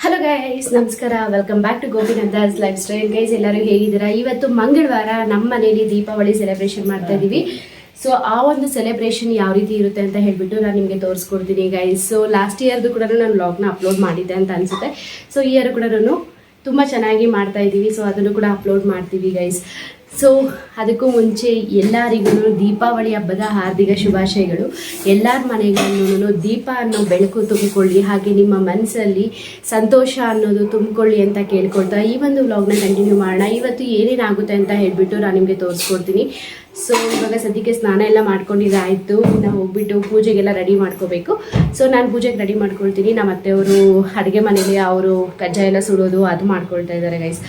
Hello guys, ನಮಸ್ಕಾರ. Welcome back to Gopinandas lifestyle. Guys, ಎಲ್ಲರೂ ಹೇಗಿದ್ದೀರಾ? ಇವತ್ತು ಮಂಗಳವಾರ ನಮ್ಮ ಮನೇಲಿ ದೀಪಾವಳಿ ಸೆಲೆಬ್ರೇಷನ್ ಮಾಡ್ತಾ ಇದ್ದೀವಿ. ಸೊ ಆ ಒಂದು ಸೆಲೆಬ್ರೇಷನ್ ಯಾವ ರೀತಿ ಇರುತ್ತೆ ಅಂತ ಹೇಳ್ಬಿಟ್ಟು ನಾನು ನಿಮಗೆ ತೋರಿಸ್ಕೊಡ್ತೀನಿ ಗೈಸ್. ಸೊ ಲಾಸ್ಟ್ ಇಯರ್ದು ಕೂಡ ನಾನು ವ್ಲಾಗ್ನ ಅಪ್ಲೋಡ್ ಮಾಡಿದ್ದೆ ಅಂತ ಅನಿಸುತ್ತೆ. ಸೊ ಈ ಇಯರ್ ಕೂಡ ನಾನು ತುಂಬ ಚೆನ್ನಾಗಿ ಮಾಡ್ತಾ ಇದ್ದೀವಿ. ಸೊ ಅದನ್ನು ಕೂಡ ಅಪ್ಲೋಡ್ ಮಾಡ್ತೀವಿ ಗೈಸ್. ಸೊ ಅದಕ್ಕೂ ಮುಂಚೆ ಎಲ್ಲರಿಗೂ ದೀಪಾವಳಿ ಹಬ್ಬದ ಹಾರ್ದಿಕ ಶುಭಾಶಯಗಳು. ಎಲ್ಲರ ಮನೆಗಳಲ್ಲೂ ದೀಪ ಅನ್ನೋ ಬೆಳಕು ತುಂಬಿಕೊಳ್ಳಿ, ಹಾಗೆ ನಿಮ್ಮ ಮನಸ್ಸಲ್ಲಿ ಸಂತೋಷ ಅನ್ನೋದು ತುಂಬಿಕೊಳ್ಳಿ ಅಂತ ಕೇಳ್ಕೊಳ್ತಾ ಈ ಒಂದು ವ್ಲಾಗ್ನ ಕಂಟಿನ್ಯೂ ಮಾಡೋಣ. ಇವತ್ತು ಏನೇನಾಗುತ್ತೆ ಅಂತ ಹೇಳ್ಬಿಟ್ಟು ನಾನು ನಿಮಗೆ ತೋರಿಸ್ಕೊಡ್ತೀನಿ. ಸೊ ಇವಾಗ ಸದ್ಯಕ್ಕೆ ಸ್ನಾನ ಎಲ್ಲ ಮಾಡ್ಕೊಂಡಿದ್ದಾಯಿತು. ನಾವು ಹೋಗ್ಬಿಟ್ಟು ಪೂಜೆಗೆಲ್ಲ ರೆಡಿ ಮಾಡ್ಕೋಬೇಕು. ಸೊ ನಾನು ಪೂಜೆಗೆ ರೆಡಿ ಮಾಡ್ಕೊಳ್ತೀನಿ. ನಮ್ಮ ಅತ್ತೆಯವರು ಅಡುಗೆ ಮನೇಲಿ ಅವರು ಕಜ್ಜಾಯ ಎಲ್ಲ ಸುಡೋದು ಅದು ಮಾಡ್ಕೊಳ್ತಾ ಇದ್ದಾರೆ ಗೈಸ್.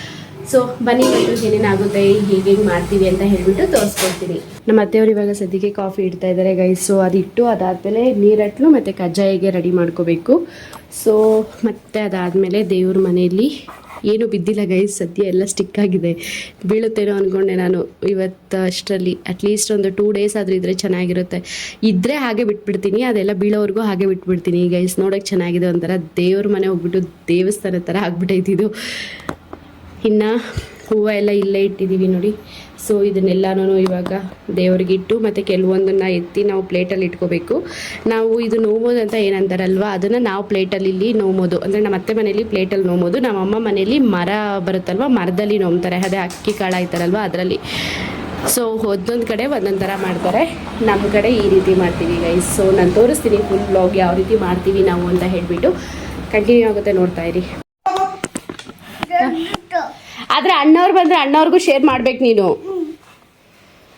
ಸೊ ಬನ್ನಿ, ಇವತ್ತು ಏನೇನಾಗುತ್ತೆ, ಹೇಗೆ ಮಾಡ್ತೀವಿ ಅಂತ ಹೇಳ್ಬಿಟ್ಟು ತೋರಿಸ್ಕೊಡ್ತೀನಿ. ನಮ್ಮ ಅತ್ತೆಯವರು ಇವಾಗ ಸದ್ಯಕ್ಕೆ ಕಾಫಿ ಇಡ್ತಾ ಇದ್ದಾರೆ ಗೈಸ್. ಸೊ ಅದಿಟ್ಟು ಅದಾದಮೇಲೆ ನೀರಟ್ಲು ಮತ್ತು ಕಜ್ಜಾಯಿಗೆ ರೆಡಿ ಮಾಡ್ಕೋಬೇಕು. ಸೊ ಮತ್ತು ಅದಾದಮೇಲೆ ದೇವ್ರ ಮನೆಯಲ್ಲಿ ಏನೂ ಬಿದ್ದಿಲ್ಲ ಗೈಸ್, ಸದ್ಯ ಎಲ್ಲ ಸ್ಟಿಕ್ ಆಗಿದೆ. ಬೀಳುತ್ತೇನೋ ಅಂದ್ಕೊಂಡೆ ನಾನು ಇವತ್ತು ಅಷ್ಟರಲ್ಲಿ. ಅಟ್ಲೀಸ್ಟ್ ಒಂದು 2 days ಆದರೂ ಇದ್ದರೆ ಚೆನ್ನಾಗಿರುತ್ತೆ. ಇದ್ದರೆ ಹಾಗೆ ಬಿಟ್ಬಿಡ್ತೀನಿ, ಅದೆಲ್ಲ ಬೀಳೋವರೆಗೂ ಹಾಗೆ ಬಿಟ್ಬಿಡ್ತೀನಿ ಗೈಸ್. ನೋಡೋಕ್ಕೆ ಚೆನ್ನಾಗಿದೆ, ಒಂಥರ ದೇವ್ರ ಮನೆ ಹೋಗ್ಬಿಟ್ಟು ದೇವಸ್ಥಾನ ಥರ ಆಗ್ಬಿಟ್ಟೈತಿದು. ಇನ್ನು ಹೂವು ಎಲ್ಲ ಇಲ್ಲೇ ಇಟ್ಟಿದ್ದೀವಿ ನೋಡಿ. ಸೊ ಇದನ್ನೆಲ್ಲನೂ ಇವಾಗ ದೇವ್ರಿಗೆ ಇಟ್ಟು ಮತ್ತು ಕೆಲವೊಂದನ್ನು ಎತ್ತಿ ನಾವು ಪ್ಲೇಟಲ್ಲಿ ಇಟ್ಕೋಬೇಕು. ನಾವು ಇದು ನೋಮೋದು ಅಂತ ಏನಂತಾರಲ್ವ, ಅದನ್ನು ನಾವು ಪ್ಲೇಟಲ್ಲಿ ಇಲ್ಲಿ ನೋಮೋದು, ಅಂದರೆ ನಮ್ಮ ಅತ್ತೆ ಮನೇಲಿ ಪ್ಲೇಟಲ್ಲಿ ನೋಮೋದು. ನಮ್ಮಮ್ಮ ಮನೇಲಿ ಮರ ಬರುತ್ತಲ್ವ, ಮರದಲ್ಲಿ ನೋಮ್ತಾರೆ, ಅದೇ ಅಕ್ಕಿ ಕಾಳು ಆಯ್ತಾರಲ್ವ ಅದರಲ್ಲಿ. ಸೊ ಒಂದೊಂದು ಕಡೆ ಒಂದೊಂದು ಥರ ಮಾಡ್ತಾರೆ, ನಮ್ಮ ಕಡೆ ಈ ರೀತಿ ಮಾಡ್ತೀವಿ ಗೈಸ್. ಸೊ ನಾನು ತೋರಿಸ್ತೀನಿ ಫುಲ್ ವ್ಲಾಗ್ ಯಾವ ರೀತಿ ಮಾಡ್ತೀವಿ ನಾವು ಅಂತ ಹೇಳಿಬಿಟ್ಟು. ಕಂಟಿನ್ಯೂ ಆಗುತ್ತೆ, ನೋಡ್ತಾ ಇರಿ. ಆದ್ರೆ ಅಣ್ಣವ್ರು ಬಂದ್ರೆ ಅಣ್ಣವ್ರಿಗೂ ಶೇರ್ ಮಾಡ್ಬೇಕು ನೀನು.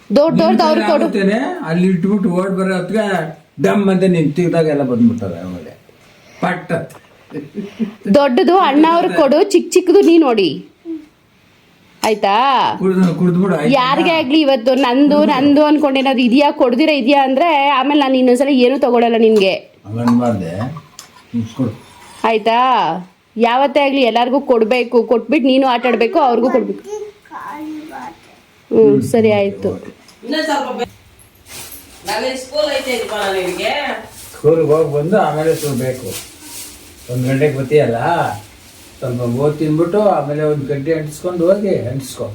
ದೊಡ್ಡ ಅವ್ರು ಕೊಡು. ಅಲ್ಲಿ ಇಟ್ಬಿಟ್ಟು ಓಡ್ ಬರೋ ಹೊತ್ತಿಗೆ ದಮ್ ಅಂತ ನಿಂತಿದ್ದಾಗ ಎಲ್ಲ ಬಂದ್ಬಿಡ್ತಾರೆ. ಆಮೇಲೆ ಪಟ್ಟ ದೊಡ್ಡದು ಅಣ್ಣವ್ರು ಕೊಡು, ಚಿಕ್ಕ ಚಿಕ್ಕದು ನೀ ನೋಡಿ, ಆಯ್ತಾ? ಕುಡ್ದ್ಬಿಡು. ಯಾರಿಗೆ ಆಗ್ಲಿ ಇವತ್ತು ನಂದು ನಂದು ಅನ್ಕೊಂಡೇನಾದ್ರು ಇದೆಯಾ ಕೊಡ್ದಿರ ಇದೆಯಾ ಅಂದ್ರೆ ಆಮೇಲೆ ನಾನು ಇನ್ನೊಂದ್ಸಲ ಏನು ತಗೊಳಲ್ಲ ನಿನ್ಗೆ, ಆಯ್ತಾ? ಯಾವತ್ತೇ ಆಗಲಿ ಎಲ್ಲರಿಗೂ ಕೊಡಬೇಕು, ಕೊಟ್ಬಿಟ್ಟು ನೀನು ಆಟ ಆಡಬೇಕು, ಅವ್ರಿಗೂ ಕೊಡಬೇಕು. ಸರಿ ಆಯಿತು. ಸ್ಕೂಲ್ಗೆ ಹೋಗಿ ಬಂದು ಆಮೇಲೆ ಬೇಕು 1 ಗಂಟೆಗೆ ಬರ್ತೀಯಲ್ಲ, ಸ್ವಲ್ಪ ಓದ್ ತಿಂದ್ಬಿಟ್ಟು ಆಮೇಲೆ 1 ಗಂಟೆ ಅಂಟಿಸ್ಕೊಂಡು ಹೋಗಿ ಅಂಟಿಸ್ಕೊ.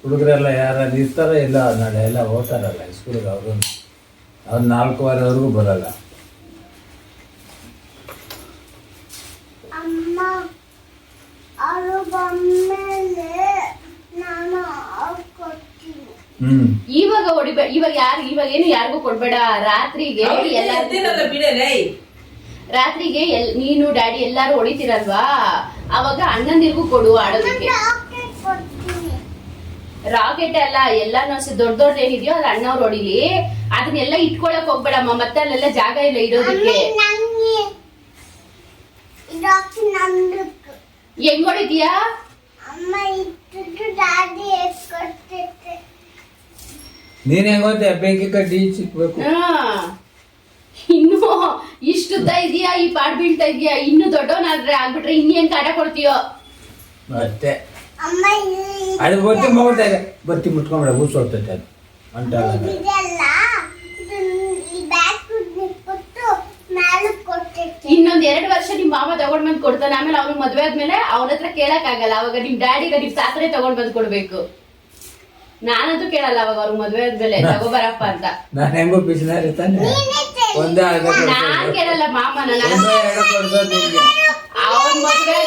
ಹುಡುಗರೆಲ್ಲ ಯಾರು ಇರ್ತಾರೋ ಇಲ್ಲ, ನಾಳೆ ಎಲ್ಲ ಹೋಗ್ತಾರಲ್ಲ ಸ್ಕೂಲಿಗೆ, ಅವ್ರು 4:15ವರೆಗೂ ಬರಲ್ಲ. ಇವಾಗ ಹೊಡಿಬೇಡ, ಇವಾಗ ಏನು ಯಾರಿಗೂ ಕೊಡ್ಬೇಡ. ರಾತ್ರಿಗೆ ನೀನು ಡ್ಯಾಡಿ ಎಲ್ಲಾರು ಹೊಡಿತೀರಲ್ವಾ, ಅವಾಗ ಅಣ್ಣಂದಿರ್ಗೂ ಕೊಡು ಆಡೋದಕ್ಕೆ. ರಾಕೆಟ್ ಅಲ್ಲ, ಎಲ್ಲಾನು ದೊಡ್ಡ ಏನಿದೆಯೋ ಅದು ಅಣ್ಣವ್ರು ಹೊಡಿಲಿ. ಅದನ್ನೆಲ್ಲ ಇಟ್ಕೊಳಕ್ ಹೋಗ್ಬೇಡಮ್ಮ, ಮತ್ತೆ ಅಲ್ಲೆಲ್ಲ ಜಾಗ ಇಲ್ಲ ಇಡೋದಕ್ಕೆ. ಹೆಂಗ್ ಹೊಡಿತೀಯಾ? ನೀನ್ ಹೆಂಗೋತೆ ಬೆಂಕಿ ಕಡ್ಡಿ ಸಿಕ್ಬೇಕು. ಇನ್ನು ಇಷ್ಟುದ್ದ ಇದೆಯಾ, ಈ ಪಾಡ್ ಬೀಳ್ತಾ ಇದೆಯಾ? ಇನ್ನು ದೊಡ್ಡವನಾದ್ರೆ ಆಗ್ಬಿಟ್ರೆ ಇನ್ನೇನ್ ಕಾಟ ಕೊಡ್ತೀಯೋ ಮತ್ತೆ. ಅದು ಬತ್ತಿ ಮಾಡ್ತಾರೆ, ಬತ್ತಿ ಮುಟ್ಕೊಂಡ್ಬಿಡ ಊಸ್ ಹೋಗ್ತೈತೆ ಅದು ಅಂಟಲ್ಲ. ಇನ್ನೊಂದ್ 2 ವರ್ಷ ನಿಮ್ ಮಾಮ ತಗೊಂಡ್ ಬಂದ್ ಕೊಡ್ತಾನೆ. ಆಮೇಲೆ ಅವ್ನಿಗೆ ಮದ್ವೆ ಆದ್ಮೇಲೆ ಅವನ ಹತ್ರ ಕೇಳಕ್ ಆಗಲ್ಲ. ಅವಾಗ ನಿಮ್ ಡ್ಯಾಡಿಗ ನಿಮ್ ಸಾಸರೆ ತಗೊಂಡ್ ಬಂದ್ ಕೊಡ್ಬೇಕು. ನಾನಂತೂ ಕೇಳಲ್ಲ ಅವಾಗ ಅವ್ರಿಗೆ ಮದ್ವೆ ಆದ್ಮೇಲೆ ತಗೋಬರಪ್ಪ ಅಂತ. ನಾನು ಹೆಂಗೋ ಬಿಸಿನಾರಿ ತಾನೆ ನಾನ್ ಕೇಳಲ್ಲ ಮಾಮನ. ಅವ್ನ ಮದ್ವೆ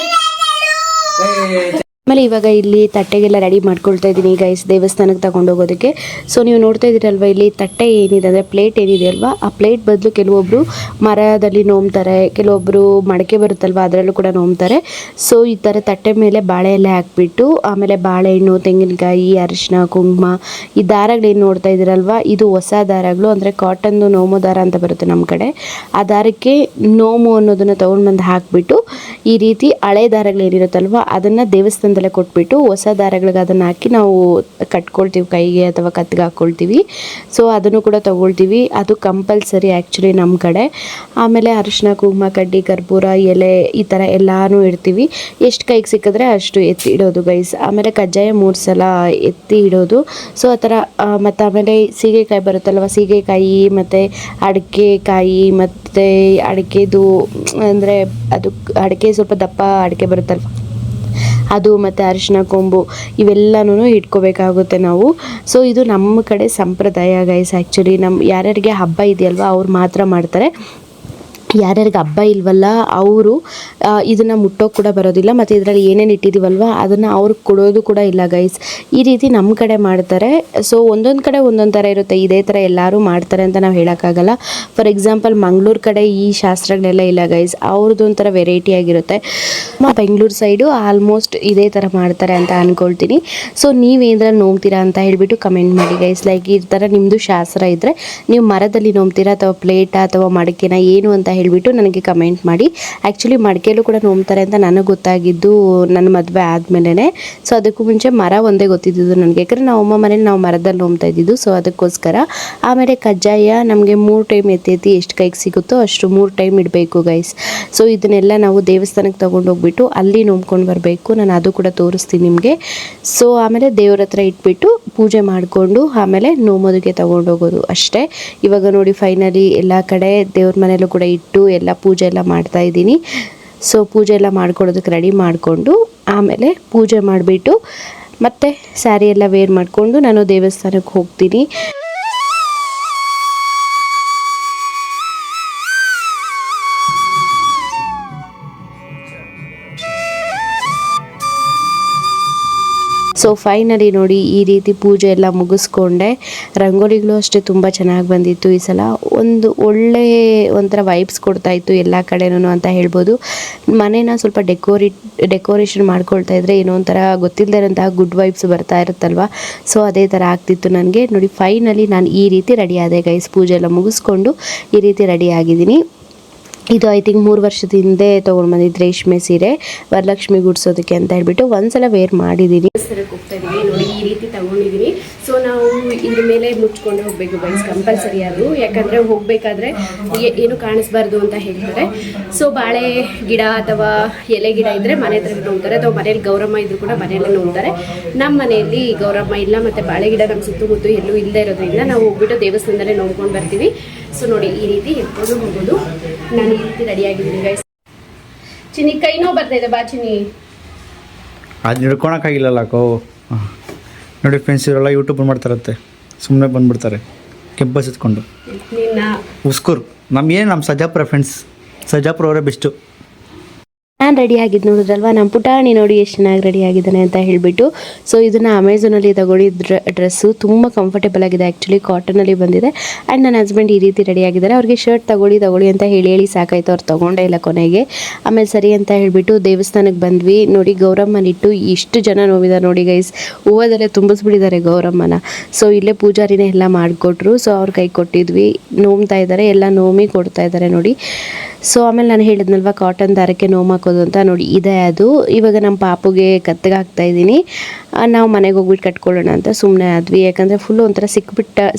ಆಮೇಲೆ ಇವಾಗ ಇಲ್ಲಿ ತಟ್ಟೆಗೆಲ್ಲ ರೆಡಿ ಮಾಡ್ಕೊಳ್ತಾ ಇದ್ದೀನಿ ಗೈಸ್, ದೇವಸ್ಥಾನಕ್ಕೆ ತಗೊಂಡು ಹೋಗೋದಕ್ಕೆ. ಸೊ ನೀವು ನೋಡ್ತಾ ಇದ್ದೀರಲ್ವ, ಇಲ್ಲಿ ತಟ್ಟೆ ಏನಿದೆ ಅಂದರೆ ಪ್ಲೇಟ್ ಏನಿದೆ ಅಲ್ವಾ, ಆ ಪ್ಲೇಟ್ ಬದಲು ಕೆಲವೊಬ್ಬರು ಮರದಲ್ಲಿ ನೋಮ್ತಾರೆ, ಕೆಲವೊಬ್ಬರು ಮಡಕೆ ಬರುತ್ತಲ್ವ ಅದರಲ್ಲೂ ಕೂಡ ನೋಮ್ತಾರೆ. ಸೊ ಈ ಥರ ತಟ್ಟೆ ಮೇಲೆ ಬಾಳೆ ಎಲೆ ಹಾಕ್ಬಿಟ್ಟು ಆಮೇಲೆ ಬಾಳೆಹಣ್ಣು, ತೆಂಗಿನಕಾಯಿ, ಅರಿಶಿನ, ಕುಂಕುಮ, ಈ ದಾರಗಳೇನು ನೋಡ್ತಾ ಇದ್ದೀರಲ್ವ, ಇದು ಹೊಸ ದಾರಗಳು, ಅಂದರೆ ಕಾಟನ್ದು ನೋಮು ದಾರ ಅಂತ ಬರುತ್ತೆ ನಮ್ಮ ಕಡೆ. ಆ ದಾರಕ್ಕೆ ನೋಮು ಅನ್ನೋದನ್ನು ತೊಗೊಂಡು ಬಂದು ಹಾಕಿಬಿಟ್ಟು ಈ ರೀತಿ ಹಳೆ ದಾರಗಳೇನಿರುತ್ತಲ್ವ ಅದನ್ನು ದೇವಸ್ಥಾನ ಕೊಟ್ಬಿಟ್ಟು ಹೊಸ ದಾರಗಳಿಗೆ ಅದನ್ನು ಹಾಕಿ ನಾವು ಕಟ್ಕೊಳ್ತೀವಿ, ಕೈಗೆ ಅಥವಾ ಕತ್ತಿಗೆ ಹಾಕ್ಕೊಳ್ತೀವಿ. ಸೊ ಅದನ್ನು ಕೂಡ ತಗೊಳ್ತೀವಿ, ಅದು ಕಂಪಲ್ಸರಿ ಆ್ಯಕ್ಚುಲಿ ನಮ್ಮ ಕಡೆ. ಆಮೇಲೆ ಅರಿಶಿನ, ಕುಂಕುಮ, ಕಡ್ಡಿ, ಕರ್ಪೂರ, ಎಲೆ, ಈ ಥರ ಎಲ್ಲನೂ ಇಡ್ತೀವಿ. ಎಷ್ಟು ಕೈಗೆ ಸಿಕ್ಕಿದ್ರೆ ಅಷ್ಟು ಎತ್ತಿ ಇಡೋದು ಗೈಸ್. ಆಮೇಲೆ ಕಜ್ಜಾಯ 3 ಸಲ ಎತ್ತಿ ಇಡೋದು. ಸೊ ಆ ಥರ. ಮತ್ತು ಆಮೇಲೆ ಸೀಗೆಕಾಯಿ ಬರುತ್ತಲ್ವ, ಸೀಗೆಕಾಯಿ ಮತ್ತು ಅಡಿಕೆ ಕಾಯಿ ಮತ್ತು ಮತ್ತು ಅಡಿಕೆದು ಅಂದರೆ ಅದು ಅಡಿಕೆ ಸ್ವಲ್ಪ ದಪ್ಪ ಅಡಿಕೆ ಬರುತ್ತಲ್ವ ಅದು, ಮತ್ತು ಅರಿಶಿನ ಕೊಂಬು ಇವೆಲ್ಲನೂ ಇಟ್ಕೋಬೇಕಾಗುತ್ತೆ ನಾವು. ಸೊ ಇದು ನಮ್ಮ ಕಡೆ ಸಂಪ್ರದಾಯ ಗೈಸ್. ಆ್ಯಕ್ಚುಲಿ ಯಾರ್ಯಾರಿಗೆ ಹಬ್ಬ ಇದೆಯಲ್ವ ಅವ್ರು ಮಾತ್ರ ಮಾಡ್ತಾರೆ. ಯಾರ್ಯಾರಿಗೆ ಹಬ್ಬ ಇಲ್ವಲ್ಲ ಅವರು ಇದನ್ನು ಮುಟ್ಟೋಕೆ ಕೂಡ ಬರೋದಿಲ್ಲ, ಮತ್ತು ಇದರಲ್ಲಿ ಏನೇನು ಇಟ್ಟಿದ್ದೀವಲ್ವ ಅದನ್ನು ಅವ್ರಿಗೆ ಕೊಡೋದು ಕೂಡ ಇಲ್ಲ ಗೈಸ್. ಈ ರೀತಿ ನಮ್ಮ ಕಡೆ ಮಾಡ್ತಾರೆ. ಸೊ ಒಂದೊಂದು ಕಡೆ ಒಂದೊಂದು ಥರ ಇರುತ್ತೆ, ಇದೇ ಥರ ಎಲ್ಲರೂ ಮಾಡ್ತಾರೆ ಅಂತ ನಾವು ಹೇಳೋಕ್ಕಾಗಲ್ಲ. ಫಾರ್ ಎಕ್ಸಾಂಪಲ್ ಮಂಗಳೂರು ಕಡೆ ಈ ಶಾಸ್ತ್ರಗಳೆಲ್ಲ ಇಲ್ಲ ಗೈಸ್, ಅವ್ರದ್ದು ಒಂಥರ ವೆರೈಟಿ ಆಗಿರುತ್ತೆ. ಬೆಂಗಳೂರು ಸೈಡು ಆಲ್ಮೋಸ್ಟ್ ಇದೇ ಥರ ಮಾಡ್ತಾರೆ ಅಂತ ಅಂದ್ಕೊಳ್ತೀನಿ. ಸೊ ನೀವೇನಾದ್ರೂ ನೋಡ್ತೀರಾ ಅಂತ ಹೇಳಿಬಿಟ್ಟು ಕಮೆಂಟ್ ಮಾಡಿ ಗೈಸ್. ಲೈಕ್ ಈ ಥರ ನಿಮ್ಮದು ಶಾಸ್ತ್ರ ಇದ್ದರೆ ನೀವು ಮರದಲ್ಲಿ ನೋಡ್ತೀರಾ ಅಥವಾ ಪ್ಲೇಟಾ ಅಥವಾ ಮಡಕೆನ ಏನು ಅಂತ ಹೇಳಿಬಿಟ್ಟು ನನಗೆ ಕಮೆಂಟ್ ಮಾಡಿ. ಆ್ಯಕ್ಚುಲಿ ಮಡಿಕೆಯಲ್ಲೂ ಕೂಡ ನೋಡ್ತಾರೆ ಅಂತ ನನಗೆ ಗೊತ್ತಾಗಿದ್ದು ನನ್ನ ಮದುವೆ ಆದಮೇಲೆ. ಸೊ ಅದಕ್ಕೂ ಮುಂಚೆ ಮರ ಒಂದೇ ಗೊತ್ತಿದ್ದು ನನಗೆ, ಯಾಕಂದರೆ ನಾವು ಅಮ್ಮ ಮನೇಲಿ ನಾವು ಮರದಲ್ಲಿ ನೋಡ್ತಾ ಇದ್ದಿದ್ದು. ಸೊ ಅದಕ್ಕೋಸ್ಕರ ಆಮೇಲೆ ಕಜ್ಜಾಯ ನಮಗೆ 3 ಟೈಮ್ ಎತ್ತಿ ಎಷ್ಟು ಕೈಗೆ ಸಿಗುತ್ತೋ ಅಷ್ಟು 3 ಟೈಮ್ ಇಡಬೇಕು ಗೈಸ್. ಸೊ ಇದನ್ನೆಲ್ಲ ನಾವು ದೇವಸ್ಥಾನಕ್ಕೆ ತೊಗೊಂಡೋಗ್ಬಿಟ್ಟು ಅಲ್ಲಿ ನೋಡ್ಕೊಂಡು ಬರಬೇಕು. ನಾನು ಅದು ಕೂಡ ತೋರಿಸ್ತೀನಿ ನಿಮಗೆ. ಸೊ ಆಮೇಲೆ ದೇವ್ರ ಹತ್ರ ಇಟ್ಬಿಟ್ಟು ಪೂಜೆ ಮಾಡಿಕೊಂಡು ಆಮೇಲೆ ನೋಮೋದಕ್ಕೆ ತೊಗೊಂಡೋಗೋದು ಅಷ್ಟೇ. ಇವಾಗ ನೋಡಿ ಫೈನಲಿ ಎಲ್ಲ ಕಡೆ ದೇವ್ರ ಮನೆಯಲ್ಲೂ ಕೂಡ ಇಟ್ಟು ಎಲ್ಲ ಪೂಜೆ ಎಲ್ಲ ಮಾಡ್ತಾ ಇದ್ದೀನಿ. ಸೊ ಪೂಜೆ ಎಲ್ಲ ಮಾಡ್ಕೊಳ್ಳೋದಕ್ಕೆ ರೆಡಿ ಮಾಡಿಕೊಂಡು ಆಮೇಲೆ ಪೂಜೆ ಮಾಡಿಬಿಟ್ಟು ಮತ್ತೆ ಸ್ಯಾರಿ ಎಲ್ಲ ವೇರ್ ಮಾಡಿಕೊಂಡು ನಾನು ದೇವಸ್ಥಾನಕ್ಕೆ ಹೋಗ್ತೀನಿ. ಸೊ ಫೈನಲಿ ನೋಡಿ ಈ ರೀತಿ ಪೂಜೆ ಎಲ್ಲ ಮುಗಿಸ್ಕೊಂಡೆ. ರಂಗೋಲಿಗಳು ಅಷ್ಟೇ ತುಂಬ ಚೆನ್ನಾಗಿ ಬಂದಿತ್ತು ಈ ಸಲ. ಒಂದು ಒಳ್ಳೆ ಒಂಥರ ವೈಬ್ಸ್ ಕೊಡ್ತಾಯಿತ್ತು ಎಲ್ಲ ಕಡೆನೂ ಅಂತ ಹೇಳ್ಬೋದು. ಮನೇನ ಸ್ವಲ್ಪ ಡೆಕೋರೇಷನ್ ಮಾಡ್ಕೊಳ್ತಾ ಇದ್ರೆ ಏನೋ ಒಂಥರ ಗೊತ್ತಿಲ್ಲದೇ ಇರೋಂತಹ ಗುಡ್ ವೈಬ್ಸ್ ಬರ್ತಾ ಇರುತ್ತಲ್ವ. ಸೊ ಅದೇ ಥರ ಆಗ್ತಿತ್ತು ನನಗೆ. ನೋಡಿ ಫೈನಲಿ ನಾನು ಈ ರೀತಿ ರೆಡಿ ಆದೆ ಗೈಸ್. ಪೂಜೆ ಎಲ್ಲ ಮುಗಿಸ್ಕೊಂಡು ಈ ರೀತಿ ರೆಡಿ ಆಗಿದ್ದೀನಿ. ಇದು ಐ ಥಿಂಕ್ 3 ವರ್ಷದ ಹಿಂದೆ ತೊಗೊಂಡು ಬಂದಿದ್ದು ರೇಷ್ಮೆ ಸೀರೆ ವರಲಕ್ಷ್ಮಿ ಗುಡ್ಸೋದಕ್ಕೆ ಅಂತ ಹೇಳ್ಬಿಟ್ಟು ಒಂದ್ಸಲ ವೇರ್ ಮಾಡಿದ್ದೀನಿ. ಹೋಗ್ತಾ ಇದ್ದೀವಿ ನೋಡಿ ಈ ರೀತಿ ತಗೊಂಡಿದ್ದೀನಿ. ಸೊ ನಾವು ಇದ್ರ ಮೇಲೆ ಮುಚ್ಕೊಂಡು ಹೋಗಬೇಕು ಗೈಸ್, ಕಂಪಲ್ಸರಿ ಅದು. ಯಾಕಂದರೆ ಹೋಗಬೇಕಾದ್ರೆ ಏನು ಕಾಣಿಸ್ಬಾರ್ದು ಅಂತ ಹೇಳ್ತಾರೆ. ಸೊ ಬಾಳೆ ಗಿಡ ಅಥವಾ ಎಲೆ ಗಿಡ ಇದ್ದರೆ ಮನೆ ಹತ್ರ ನೋಡ್ತಾರೆ, ಅಥವಾ ಮನೇಲಿ ಗೌರಮ್ಮ ಇದ್ರು ಕೂಡ ಮನೆಯಲ್ಲೇ ನೋಡ್ತಾರೆ. ನಮ್ಮ ಮನೆಯಲ್ಲಿ ಗೌರಮ್ಮ ಇಲ್ಲ, ಮತ್ತು ಬಾಳೆ ಗಿಡ ನಮ್ಮ ಸುತ್ತಮುತ್ತ ಎಲ್ಲೂ ಇಲ್ಲದೆ ಇರೋದ್ರಿಂದ ನಾವು ಹೋಗ್ಬಿಟ್ಟು ದೇವಸ್ಥಾನದಲ್ಲೇ ನೋಡ್ಕೊಂಡು ಬರ್ತೀವಿ. ಸೊ ನೋಡಿ ಈ ರೀತಿ ಎತ್ಕೊಂಡು ಹೋಗೋದು. ನಾನು ಈ ರೀತಿ ರೆಡಿಯಾಗಿದ್ದೀನಿ ಗೈಸ್. ಚಿನ್ನಿ ಕೈ ನೋವು ಬರ್ತಾ ಇದೆ, ಬಾ ಚಿನ್ನಿ. ಅದು ಹಿಡ್ಕೊಳಕ್ಕಾಗಿಲ್ಲಲ್ಲ ಕೋ. ನೋಡಿ ಫ್ರೆಂಡ್ಸ್ ಇವರೆಲ್ಲ ಯೂಟ್ಯೂಬ್ ಮಾಡ್ತಾರತ್ತೆ, ಸುಮ್ಮನೆ ಬಂದುಬಿಡ್ತಾರೆ ಕೆಂಪಸ್ ಎತ್ಕೊಂಡು. ನಿನ್ನ ಉಸ್ಕೂರು ನಮ್ಮ ಸಜಾಪುರ ಫ್ರೆಂಡ್ಸ್, ಸಜಾಪುರ ಅವರೇ ಬೆಸ್ಟು. ನಾನು ರೆಡಿ ಆಗಿದ್ದು ನೋಡಿದ್ರಲ್ವ, ನಮ್ಮ ಪುಟಾಣಿ ನೋಡಿ ಎಷ್ಟು ಚೆನ್ನಾಗಿ ರೆಡಿ ಆಗಿದ್ದಾನೆ ಅಂತ ಹೇಳಿಬಿಟ್ಟು. ಸೊ ಇದನ್ನು ಅಮೆಝಾನಲ್ಲಿ ತಗೊಂಡಿದ್ದ ಡ್ರೆಸ್ಸು ತುಂಬ ಕಂಫರ್ಟೇಬಲ್ ಆಗಿದೆ. ಆ್ಯಕ್ಚುಲಿ ಕಾಟನಲ್ಲಿ ಬಂದಿದೆ. ಆ್ಯಂಡ್ ನನ್ನ ಹಸ್ಬೆಂಡ್ ಈ ರೀತಿ ರೆಡಿ ಆಗಿದ್ದಾರೆ. ಅವ್ರಿಗೆ ಶರ್ಟ್ ತಗೊಳ್ಳಿ ಅಂತ ಹೇಳಿ ಸಾಕಾಯ್ತು, ಅವ್ರು ತೊಗೊಂಡೇ ಇಲ್ಲ ಕೊನೆಗೆ. ಆಮೇಲೆ ಸರಿ ಅಂತ ಹೇಳಿಬಿಟ್ಟು ದೇವಸ್ಥಾನಕ್ಕೆ ಬಂದ್ವಿ. ನೋಡಿ ಗೌರಮ್ಮನಿಟ್ಟು ಇಷ್ಟು ಜನ ನೋವಿದ್ದಾರೆ ನೋಡಿ ಗೈಸ್. ಹೂವದಲ್ಲೇ ತುಂಬಿಸ್ಬಿಟ್ಟಿದ್ದಾರೆ ಗೌರಮ್ಮನ. ಸೊ ಇಲ್ಲೇ ಪೂಜಾರಿನೇ ಎಲ್ಲ ಮಾಡಿಕೊಟ್ರು. ಸೊ ಅವ್ರ ಕೈ ಕೊಟ್ಟಿದ್ವಿ, ನೋಮ್ತಾ ಇದ್ದಾರೆ, ಎಲ್ಲ ನೋಮಿ ಕೊಡ್ತಾ ಇದ್ದಾರೆ ನೋಡಿ. ಸೊ ಆಮೇಲೆ ನಾನು ಹೇಳಿದ್ನಲ್ವ ಕಾಟನ್ ದಾರಕ್ಕೆ ನೋವು ಹಾಕೋದು ಅಂತ, ನೋಡಿ ಇದೆ ಅದು. ಇವಾಗ ನಮ್ಮ ಪಾಪುಗೆ ಕತ್ತಿಗೆ ಹಾಕ್ತಾಯಿದ್ದೀನಿ. ನಾವು ಮನೆಗೆ ಹೋಗ್ಬಿಟ್ಟು ಕಟ್ಕೊಳ್ಳೋಣ ಅಂತ ಸುಮ್ಮನೆ ಆದ್ವಿ. ಯಾಕಂದರೆ ಫುಲ್ಲು ಒಂಥರ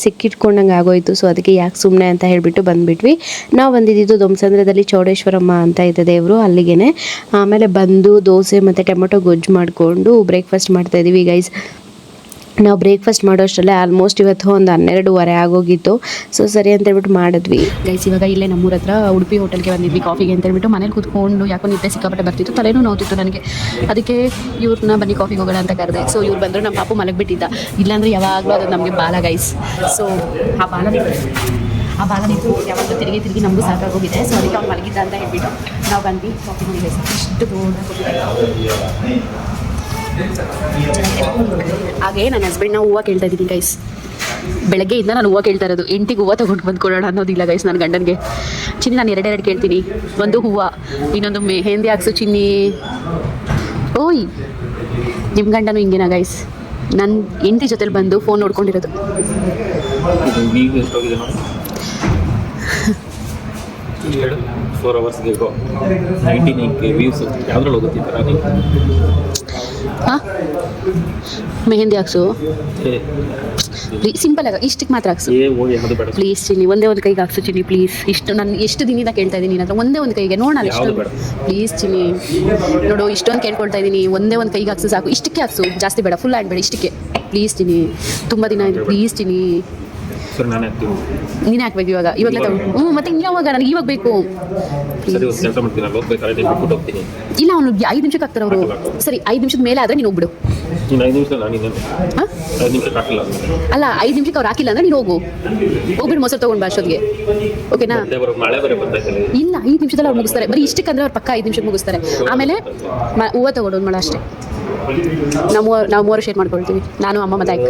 ಸಿಕ್ಕಿಟ್ಕೊಂಡಂಗೆ ಆಗೋಯ್ತು. ಸೊ ಅದಕ್ಕೆ ಯಾಕೆ ಸುಮ್ಮನೆ ಅಂತ ಹೇಳಿಬಿಟ್ಟು ಬಂದುಬಿಟ್ವಿ. ನಾವು ಬಂದಿದ್ದು ದೊಮ್ಸಂದ್ರದಲ್ಲಿ ಚೌಡೇಶ್ವರಮ್ಮ ಅಂತ ಇದೆ ದೇವರು, ಅಲ್ಲಿಗೆ. ಆಮೇಲೆ ಬಂದು ದೋಸೆ ಮತ್ತು ಟೊಮೆಟೊ ಗೊಜ್ಜು ಮಾಡಿಕೊಂಡು ಬ್ರೇಕ್ಫಾಸ್ಟ್ ಮಾಡ್ತಾಯಿದ್ದೀವಿ ಗೈಸ್. ನಾವು ಬ್ರೇಕ್ಫಾಸ್ಟ್ ಮಾಡೋಷ್ಟರಲ್ಲೇ ಆಲ್ಮೋಸ್ಟ್ ಇವತ್ತು ಒಂದು 12:30 ಆಗೋಗಿತ್ತು. ಸೊ ಸರಿ ಅಂತ ಹೇಳ್ಬಿಟ್ಟು ಮಾಡಿದ್ವಿ ಗೈಸ್. ಇವಾಗ ಇಲ್ಲೇ ನಮ್ಮೂರ ಹತ್ರ ಉಡುಪಿ ಹೋಟೆಲ್ಗೆ ಬಂದಿದ್ವಿ ಕಾಫಿಗೆ ಅಂತ ಹೇಳ್ಬಿಟ್ಟು. ಮನೇಲಿ ಕೂತ್ಕೊಂಡು ಯಾಕೋ ನಿದ್ದೆ ಸಿಕ್ಕಾಪಟ್ಟೆ ಬರ್ತಿತ್ತು, ತಲೆನೂ ನೋವ್ತಿತ್ತು ನನಗೆ. ಅದಕ್ಕೆ ಇವ್ರನ್ನ ಬನ್ನಿ ಕಾಫಿಗೆ ಹೋಗೋಣ ಅಂತ ಕರೆದೆ. ಸೊ ಇವ್ರು ಬಂದರು, ನಮ್ಮ ಪಾಪು ಮಲಗಿಬಿಟ್ಟಿದ್ದ. ಇಲ್ಲಾಂದರೆ ಯಾವಾಗಲೂ ಅದು ನಮಗೆ ಬಾಲ ಗೈಸ್. ಸೊ ಆ ಬಾಲನಿತ್ತು ಯಾವಾಗಲೂ ತಿರುಗಿ ನಮಗೂ ಸಾಕಾಗೋಗಿದೆ. ಸೊ ಅದಕ್ಕೆ ಅವ್ನು ಮಲಗಿದ್ದ ಅಂತ ಹೇಳ್ಬಿಟ್ಟು ನಾವು ಬಂದ್ವಿ ಕಾಫಿ ಮಾಡಿ ಗೈಸ್. ಇಷ್ಟು ಹಾಗೆ ನನ್ನ ಹಸ್ಬೆಂಡ್ ನಾವು ಹೂವು ಕೇಳ್ತಾ ಇದ್ದೀನಿ ಗೈಸ್. ಬೆಳಗ್ಗೆಯಿಂದ ನಾನು ಹೂವು ಕೇಳ್ತಾ ಇರೋದು. 8ಗೆ ಹೂವು ತೊಗೊಂಡು ಬಂದು ಕೊಡೋಣ ಅನ್ನೋದಿಲ್ಲ ಗೈಸ್ ನನ್ನ ಗಂಡನಿಗೆ. ಚಿನ್ನಿ ನಾನು ಎರಡೆರಡು ಕೇಳ್ತೀನಿ, ಒಂದು ಹೂವು, ಇನ್ನೊಂದು ಮೆಹಂದಿ ಹಾಕ್ಸು ಚಿನ್ನಿ. ಓಯ್ ನಿಮ್ಮ ಗಂಡನೂ ಹಿಂಗೇನಾ ಗೈಸ್? ನನ್ನ ಹೆಂಡತಿ ಜೊತೆಲಿ ಬಂದು ಫೋನ್ ನೋಡ್ಕೊಂಡಿರೋದು. 4 ಅವರ್ಸ್ಗೆ 19K ವ್ಯೂಸ್ ಯಾವ್ದ್ರಲ್ಲಿ ಹೋಗುತ್ತೆ ಈ ಥರ? ಹಾಂ ಮೆಹಂದಿ ಹಾಕ್ಸು ಸಿಂಪಲ್ ಆಗ ಇಷ್ಟಕ್ಕೆ ಮಾತ್ರ ಹಾಕ್ಸು ಪ್ಲೀಸ್ ಚಿನ್ನಿ. ಒಂದೇ ಒಂದು ಕೈಗೆ ಹಾಕ್ಸು ಚಿನ್ನಿ ಪ್ಲೀಸ್. ಇಷ್ಟು ನಾನು ಎಷ್ಟು ದಿನದಿಂದ ಕೇಳ್ತಾ ಇದ್ದೀನಿ ನಿನ್ನ ಹತ್ರ, ಒಂದೇ ಒಂದು ಕೈಗೆ ನೋಡೋಣ ಇಷ್ಟು ಪ್ಲೀಸ್ ಚಿನ್ನಿ. ನೋಡು ಇಷ್ಟೊಂದು ಕೇಳ್ಕೊಳ್ತಾ ಇದ್ದೀನಿ, ಒಂದೇ ಒಂದು ಕೈಗೆ ಹಾಕ್ಸು ಸಾಕು. ಇಷ್ಟಕ್ಕೆ ಹಾಕ್ಸು, ಜಾಸ್ತಿ ಬೇಡ, ಫುಲ್ ಹ್ಯಾಂಡ್ ಬೇಡ, ಇಷ್ಟಕ್ಕೆ ಪ್ಲೀಸ್ ಚಿನ್ನಿ. ತುಂಬ ದಿನ ಆಯಿತು ಪ್ಲೀಸ್ ಚಿನ್ನಿ. ಸರಿ ನಾನು ಹಾಕ್ತೀನಿ. ನೀನೇ ಹಾಕ್ಬೇಕು ಇವಾಗಲೇ ತಗೊಂಡು ಮತ್ತೆ ಇನ್ಯಾವಾಗ ನನಗೆ ಇವಾಗ ಬೇಕು. ಸರಿ ಒಂದು ಕೆಲಸ ಮಾಡ್ತೀನಿ, ನಾನು ಹೋಗ್ಬೇಕಾದ್ರೆ ನೀನು ಬಿಟ್ಬಿಟ್ಟು ಹೋಗ್ತೀನಿ. ಇಲ್ಲ ಅವ್ನು 5 ನಿಮಿಷಕ್ಕೆ ಹಾಕ್ತಾರೆ ಅವರು. ಸರಿ 5 ನಿಮಿಷದ ಮೇಲೆ ಆದರೆ ನೀನು ಹೋಗ್ಬಿಡು. ನೀನು 5 ನಿಮಿಷ ನಾನು ಇನ್ನೇನು 5 ನಿಮಿಷಕ್ಕೆ ಹಾಕಿಲ್ಲ ಅಲ್ಲ 5 ನಿಮಿಷಕ್ಕೆ ಅವ್ರು ಹಾಕಿಲ್ಲ ಅಂದ್ರೆ ನೀನು ಹೋಗ್ಬಿಟ್ಟು ಮೊಸರು ತೊಗೊಂಡು ಬಾ ಅಷ್ಟೊತ್ತಿಗೆ. ಓಕೆನಾ? ಮಳೆ ಬರೋ ಬಂದಾಯ್ತಲ್ಲ. ಇಲ್ಲ 5 ನಿಮಿಷದಲ್ಲಿ ಅವ್ರು ಮುಗಿಸ್ತಾರೆ. ಬರೀ ಇಷ್ಟಕ್ಕಂದ್ರೆ ಅವ್ರು ಪಕ್ಕ 5 ನಿಮಿಷಕ್ಕೆ ಮುಗಿಸ್ತಾರೆ. ಆಮೇಲೆ ಹೂವು ತಗೊಂಡು ಮಾಡ ಅಷ್ಟೇ. ನಾವು 3 ಶೇರ್ ಮಾಡ್ಕೊಳ್ತೀವಿ, ನಾನು ಅಮ್ಮ ಮತ್ತೆ ಅಕ್ಕ.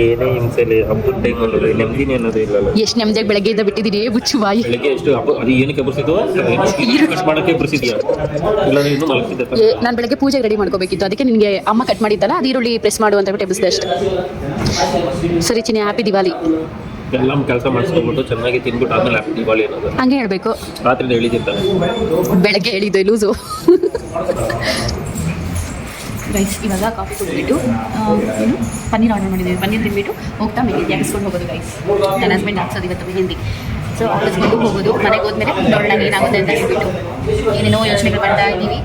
ಏನೇ ಹಿಂಸೆಲಿ ಹಬ್ಬದ ಟೈಮಲ್ಲಿ ನೆಮ್ಮದಿನೇ ಅನ್ನೋದು ಇಲ್ಲಲ್ಲ. ಎಷ್ಟು ನೆಮ್ಮದಿಯಾಗಿ ಬೆಳಗ್ಗೆಯಿಂದ ಬಿಟ್ಟಿದ್ದೀನಿ ಬುಚ್ಚು ಬಾಯಿ. ಬೆಳಗ್ಗೆ ಎಷ್ಟು ಹಬ್ಬ ಅದು ಏನಕ್ಕೆ ಬರ್ಸಿದ್ವು ಕಟ್ ಮಾಡೋಕ್ಕೆ ಬರ್ಸಿದ್ಯಾ? ಇಲ್ಲ ಇನ್ನೂ ಮಲಗ್ತಿದ್ದೆ. ನಾನು ಬೆಳಗ್ಗೆ ಪೂಜೆಗೆ ರೆಡಿ ಮಾಡ್ಕೋಬೇಕಿತ್ತು, ಅದಕ್ಕೆ ನಿನಗೆ ಅಮ್ಮ ಕಟ್ ಮಾಡಿದ್ದಲ್ಲ ಅದು ಈರುಳ್ಳಿ ಪ್ರೆಸ್ ಮಾಡು ಅಂತ ಬಿಟ್ಟು ಎಬ್ಬಿಸಿದೆ ಅಷ್ಟೇ. ಸರಿ ಚಿನ್ನಿ, ಹ್ಯಾಪಿ ದಿವಾಲಿ. ಎಲ್ಲ ಕೆಲಸ ಮಾಡಿಸ್ಕೊಂಡ್ಬಿಟ್ಟು ಚೆನ್ನಾಗಿ ತಿನ್ಬಿಟ್ಟು ಆಮೇಲೆ ಹ್ಯಾಪಿ ದಿವಾಲಿ ಅನ್ನೋದು ಹಂಗೆ ಹೇಳಬೇಕು. ರಾತ್ರಿ ಹೇಳಿದ್ದಿರ್ತಾನೆ, ಬೆಳಗ್ಗೆ ಹೇಳಿದ್ದೆ ಲೂಸು. ಗೈಸ್ ಇವಾಗ ಕಾಫಿ ಕುಡಿದ್ಬಿಟ್ಟು ಪನ್ನೀರ್ ಆರ್ಡರ್ ಮಾಡಿದ್ದೀವಿ. ಪನ್ನೀರ್ ತಿಂದ್ಬಿಟ್ಟು ಹೋಗ್ತಾ ಮೆಹಂದಿ ಹಾಕಿಸ್ಕೊಂಡು ಹೋಗೋದು ಗೈಸ್. ನನ್ನ ಹಸ್ಬೆಂಡ್ ಹಾಕ್ಸೋದು ಇವತ್ತು ಮೆಹಂದಿ. ಸೊ ಹಾಕಿಸ್ಕೊಂಡು ಹೋಗೋದು. ಮನೆಗೆ ಹೋದ್ಮೇಲೆ ನೋಡೋಣ ಏನಾಗುತ್ತೆ ಅಂತ ಹೇಳ್ಬಿಟ್ಟು ಏನೇನೋ ಯೋಚನೆಗಳು ಮಾಡ್ತಾ ಇದ್ದೀವಿ.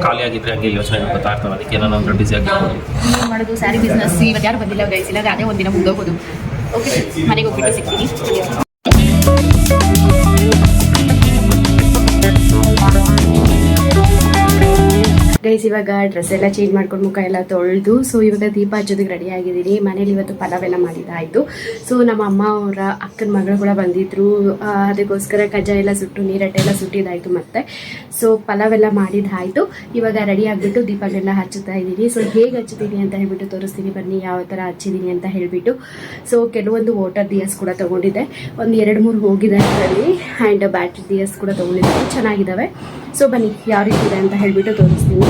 ಖಾಲಿ ಆಗಿದ್ರೆ ಹಂಗೆ ಯೋಚನೆ ಗೊತ್ತಾ ಇರ್ತಾವೆ, ಅದಕ್ಕೆ ನಾನು ಅಂದ್ರೆ ಬಿಸಿ ಆಗಿ ಏನು ಮಾಡೋದು, ಸ್ಯಾರಿ ಬಿಸ್ನೆಸ್ ಇವತ್ತು ಯಾರು ಬಂದಿಲ್ಲ ಗೈಸ್. ಇಲ್ಲ ಅದೇ ಒಂದಿನ ಮುಗ್ದೋಗೋದು. ಓಕೆ ಮನೆಗೆ ಹೋಗ್ಬಿಟ್ಟು ಸಿಗ್ತೀನಿ. ಗೈಸ್ ಇವಾಗ ಡ್ರೆಸ್ ಎಲ್ಲ ಚೇಂಜ್ ಮಾಡ್ಕೊಂಡು ಮುಖ ಎಲ್ಲ ತೊಳೆದು ಸೊ ಇವಾಗ ದೀಪ ಹಚ್ಚೋದಕ್ಕೆ ರೆಡಿ ಆಗಿದ್ದೀನಿ. ಮನೇಲಿ ಇವತ್ತು ಪಲಾವೆಲ್ಲ ಮಾಡಿದ್ದಾಯಿತು. ಸೊ ನಮ್ಮ ಅಮ್ಮ ಅವರ ಅಕ್ಕನ ಮಗಳು ಕೂಡ ಬಂದಿದ್ರು, ಅದಕ್ಕೋಸ್ಕರ ಕಜ್ಜಾಯ ಎಲ್ಲ ಸುಟ್ಟು ನೀರಟ್ಟೆ ಎಲ್ಲ ಸುಟ್ಟಿದ್ದಾಯಿತು. ಮತ್ತೆ ಸೊ ಪಲಾವೆಲ್ಲ ಮಾಡಿದ್ದಾಯಿತು. ಇವಾಗ ರೆಡಿ ಆಗಿಬಿಟ್ಟು ದೀಪಗಳೆಲ್ಲ ಹಚ್ಚುತ್ತಾ ಇದ್ದೀನಿ. ಸೊ ಹೇಗೆ ಹಚ್ಚಿದ್ದೀನಿ ಅಂತ ಹೇಳ್ಬಿಟ್ಟು ತೋರಿಸ್ತೀನಿ ಬನ್ನಿ, ಯಾವ ಥರ ಹಚ್ಚಿದ್ದೀನಿ ಅಂತ ಹೇಳಿಬಿಟ್ಟು. ಸೊ ಕೆಲವೊಂದು ವಾಟರ್ ದಿಯಸ್ ಕೂಡ ತೊಗೊಂಡಿದ್ದೆ, ಒಂದು 2-3 ಹೋಗಿದೆ ಅದರಲ್ಲಿ. ಆ್ಯಂಡ್ ಬ್ಯಾಟ್ರಿ ದಿಯಸ್ ಕೂಡ ತೊಗೊಂಡಿದ್ದೆ, ಚೆನ್ನಾಗಿದ್ದಾವೆ. ಸೊ ಬನ್ನಿ ಯಾವ ರೀತಿ ಇದೆ ಅಂತ ಹೇಳ್ಬಿಟ್ಟು ತೋರಿಸ್ತೀನಿ.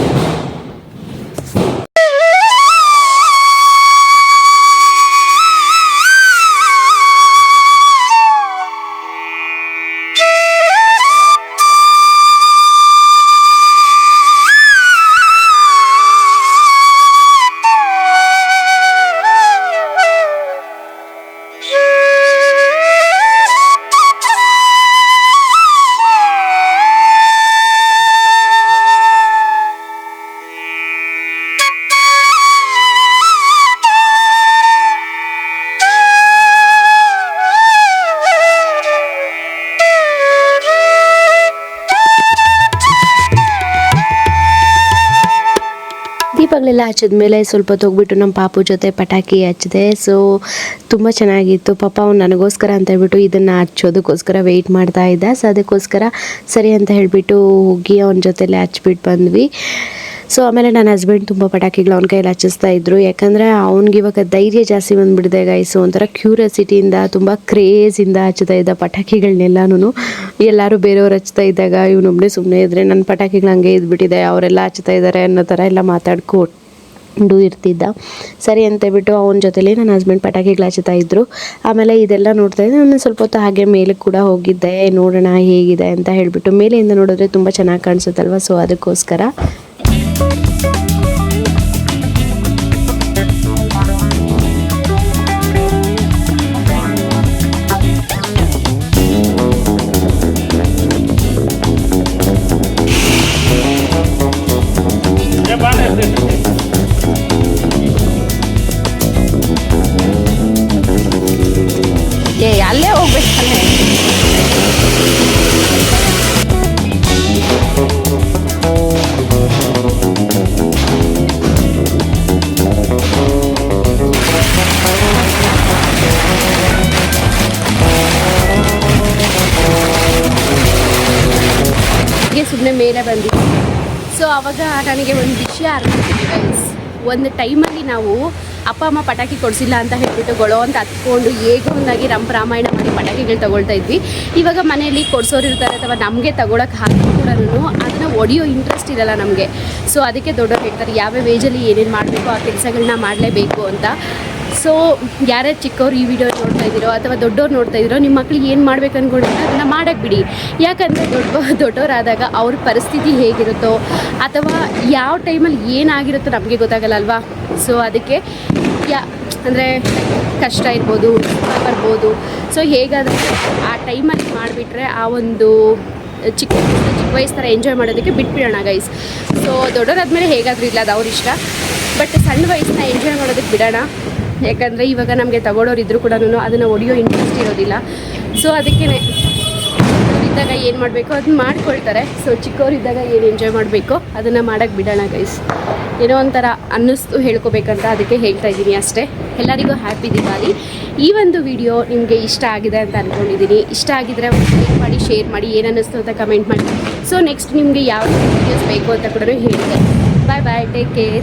ದೀಪಗಳೆಲ್ಲ ಹಚ್ಚಿದ್ಮೇಲೆ ಸ್ವಲ್ಪ ಹೊತ್ತು ಹೋಗ್ಬಿಟ್ಟು ನಮ್ಮ ಪಾಪು ಜೊತೆ ಪಟಾಕಿ ಹಚ್ಚಿದೆ. ಸೊ ತುಂಬ ಚೆನ್ನಾಗಿತ್ತು. ಪಾಪ ಅವ್ನು ನನಗೋಸ್ಕರ ಅಂತ ಹೇಳ್ಬಿಟ್ಟು ಇದನ್ನು ಹಚ್ಚೋದಕ್ಕೋಸ್ಕರ ವೆಯ್ಟ್ ಮಾಡ್ತಾ ಇದ್ದ. ಸೊ ಅದಕ್ಕೋಸ್ಕರ ಸರಿ ಅಂತ ಹೇಳಿಬಿಟ್ಟು ಹೋಗಿ ಅವನ ಜೊತೆಲೆ ಹಚ್ಬಿಟ್ಟು ಬಂದ್ವಿ. ಸೊ ಆಮೇಲೆ ನನ್ನ ಹಸ್ಬೆಂಡ್ ತುಂಬ ಪಟಾಕಿಗಳು ಅವ್ನ ಕೈಯಲ್ಲಿ ಹಚ್ಚಿಸ್ತಾ ಇದ್ರು, ಯಾಕಂದರೆ ಅವ್ನಿಗೆ ಇವಾಗ ಧೈರ್ಯ ಜಾಸ್ತಿ ಬಂದುಬಿಡಿದೆ ಗೈಸು. ಒಂಥರ ಕ್ಯೂರಿಯಾಸಿಟಿಯಿಂದ ತುಂಬ ಕ್ರೇಜಿಂದ ಹಚ್ತಾ ಇದ್ದ ಪಟಾಕಿಗಳನ್ನೆಲ್ಲನೂ. ಎಲ್ಲರೂ ಬೇರೆಯವ್ರು ಹಚ್ತಾ ಇದ್ದಾಗ ಇವನೊಬ್ಬನೇ ಸುಮ್ಮನೆ ಇದ್ದರೆ ನನ್ನ ಪಟಾಕಿಗಳು ಹಂಗೆ ಇದ್ಬಿಟ್ಟಿದೆ, ಅವರೆಲ್ಲ ಹಚ್ತಾ ಇದ್ದಾರೆ ಅನ್ನೋ ಥರ ಎಲ್ಲ ಮಾತಾಡ್ಕೊಂಡು ಇರ್ತಿದ್ದ. ಸರಿ ಅಂತೇಳ್ಬಿಟ್ಟು ಅವನ ಜೊತೆಲಿ ನನ್ನ ಹಸ್ಬೆಂಡ್ ಪಟಾಕಿಗಳು ಹಚ್ತಾ ಇದ್ದರು. ಆಮೇಲೆ ಇದೆಲ್ಲ ನೋಡ್ತಾ ಇದ್ದೆ. ನಾನು ಸ್ವಲ್ಪ ಹೊತ್ತು ಹಾಗೆ ಮೇಲೆ ಕೂಡ ಹೋಗಿದ್ದೆ, ನೋಡೋಣ ಹೇಗಿದೆ ಅಂತ ಹೇಳಿಬಿಟ್ಟು. ಮೇಲೆಯಿಂದ ನೋಡಿದ್ರೆ ತುಂಬ ಚೆನ್ನಾಗಿ ಕಾಣಿಸುತ್ತಲ್ವ, ಸೊ ಅದಕ್ಕೋಸ್ಕರ. ಅಲ್ಲೇ ಹೋಗ್ಬೇಕಾನೆ. ಸುಮ್ಮನೆ ಮೇಲೆ ಬಂದಿದ್ದೆ. ಸೊ ಅವಾಗ ನನಗೆ ಒಂದು ವಿಷಯ ಅರ್ಥ ಆಗ್ತಿದೆ ಗೈಸ್. ಒಂದು ಟೈಮಲ್ಲಿ ನಾವು ಅಪ್ಪ ಅಮ್ಮ ಪಟಾಕಿ ಕೊಡಿಸಿಲ್ಲ ಅಂತ ಹೇಳ್ಬಿಟ್ಟು ಗೊಳೋ ಅಂತ ಹತ್ಕೊಂಡು ಹೇಗೋ ಒಂದಾಗಿ ರಾಮಾಯಣ ಮಾಡಿ ಪಟಾಕಿಗಳು ತಗೊಳ್ತಾ ಇದ್ವಿ. ಇವಾಗ ಮನೆಯಲ್ಲಿ ಕೊಡಿಸೋರು ಇರ್ತಾರೆ ಅಥವಾ ನಮಗೆ ತಗೊಳಕ್ಕೆ ಹಾಕಿ ಕೂಡ ಅದನ್ನು ಹೊಡೆಯೋ ಇಂಟ್ರೆಸ್ಟ್ ಇರಲ್ಲ ನಮಗೆ. ಸೊ ಅದಕ್ಕೆ ದೊಡ್ಡವ್ರು ಹೇಳ್ತಾರೆ ಯಾವ್ಯಾವ ಏಜಲ್ಲಿ ಏನೇನು ಮಾಡಬೇಕು ಆ ಕೆಲಸಗಳನ್ನ ಮಾಡಲೇಬೇಕು ಅಂತ. ಸೊ ಯಾರ್ಯಾರು ಚಿಕ್ಕವ್ರು ಈ ವಿಡಿಯೋ ನೋಡ್ತಾ ಇದ್ದೀರೋ ಅಥವಾ ದೊಡ್ಡವ್ರು ನೋಡ್ತಾ ಇದ್ದೀರೋ, ನಿಮ್ಮ ಮಕ್ಳಿಗೆ ಏನು ಮಾಡ್ಬೇಕು ಅಂದ್ಕೊಂಡಿದ್ರೆ ಅದನ್ನು ಮಾಡೋಕ್ಕೆ ಬಿಡಿ. ಯಾಕಂದರೆ ದೊಡ್ಡವರಾದಾಗ ಅವ್ರ ಪರಿಸ್ಥಿತಿ ಹೇಗಿರುತ್ತೋ ಅಥವಾ ಯಾವ ಟೈಮಲ್ಲಿ ಏನಾಗಿರುತ್ತೋ ನಮಗೆ ಗೊತ್ತಾಗಲ್ಲ ಅಲ್ವಾ. ಸೊ ಅದಕ್ಕೆ ಅಂದರೆ ಕಷ್ಟ ಇರ್ಬೋದು, ಬರ್ಬೋದು. ಸೊ ಹೇಗಾದರೂ ಆ ಟೈಮಲ್ಲಿ ಮಾಡಿಬಿಟ್ರೆ ಆ ಒಂದು ಚಿಕ್ಕ ವಯಸ್ಸು ಥರ ಎಂಜಾಯ್ ಮಾಡೋದಕ್ಕೆ ಬಿಟ್ಬಿಡೋಣ ಗೈಸ್. ಸೊ ದೊಡ್ಡವರಾದ್ಮೇಲೆ ಹೇಗಾದರೂ ಇಲ್ಲ, ಅದು ಅವ್ರ ಇಷ್ಟ. ಬಟ್ ಸಣ್ಣ ವಯಸ್ಸನ್ನ ಎಂಜಾಯ್ ಮಾಡೋದಕ್ಕೆ ಬಿಡೋಣ. ಯಾಕಂದರೆ ಇವಾಗ ನಮಗೆ ತಗೊಳ್ಳೋರು ಇದ್ದರೂ ಕೂಡ ಅದನ್ನು ಹೊಡಿಯೋ ಇಂಟ್ರೆಸ್ಟ್ ಇರೋದಿಲ್ಲ. ಸೊ ಅದಕ್ಕೇ ಇದ್ದಾಗ ಏನು ಮಾಡಬೇಕು ಅದನ್ನ ಮಾಡ್ಕೊಳ್ತಾರೆ. ಸೊ ಚಿಕ್ಕವರಿದ್ದಾಗ ಏನು ಎಂಜಾಯ್ ಮಾಡಬೇಕು ಅದನ್ನು ಮಾಡೋಕ್ಕೆ ಬಿಡೋಣ ಗೈಸ್. ಏನೋ ಒಂಥರ ಅನ್ನಿಸ್ತು ಹೇಳ್ಕೊಬೇಕಂತ, ಅದಕ್ಕೆ ಹೇಳ್ತಾ ಇದ್ದೀನಿ ಅಷ್ಟೇ. ಎಲ್ಲರಿಗೂ ಹ್ಯಾಪಿ ದಿವಾಲಿ. ಈ ಒಂದು ವಿಡಿಯೋ ನಿಮಗೆ ಇಷ್ಟ ಆಗಿದೆ ಅಂತ ಅಂದ್ಕೊಂಡಿದ್ದೀನಿ. ಇಷ್ಟ ಆಗಿದ್ರೆ ಲೈಕ್ ಮಾಡಿ, ಶೇರ್ ಮಾಡಿ, ಏನು ಅನ್ನಿಸ್ತು ಅಂತ ಕಮೆಂಟ್ ಮಾಡಿ. ಸೊ ನೆಕ್ಸ್ಟ್ ನಿಮಗೆ ಯಾವ ವೀಡಿಯೋಸ್ ಬೇಕು ಅಂತ ಕೂಡ ಹೇಳಿದೆ. ಬಾಯ್ ಬಾಯ್, ಟೇಕ್ ಕೇರ್.